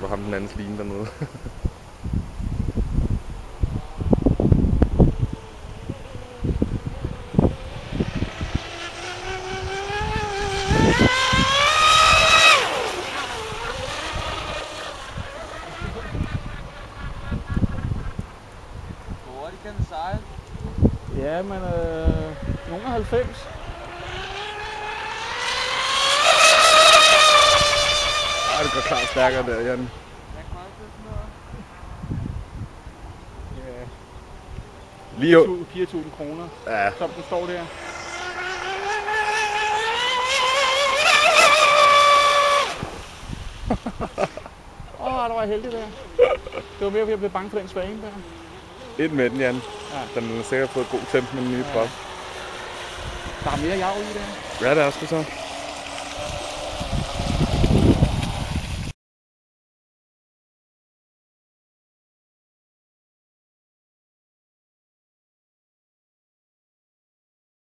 du ham den andens line dernede. Hvor hurtigt kan den sejle? Ja, men nogle 90. Det går klart stærkere der, Jan. Jeg kan også sådan noget. Ja, Lige 4.000 kroner, ja. som den står der. Der var heldig der. Det var mere, fordi jeg blev bange for den svane der. Ind med den, Jan. Ja. Den har sikkert fået god temp med den nye prop. Der er mere jav i der. Ja, det er sgu så.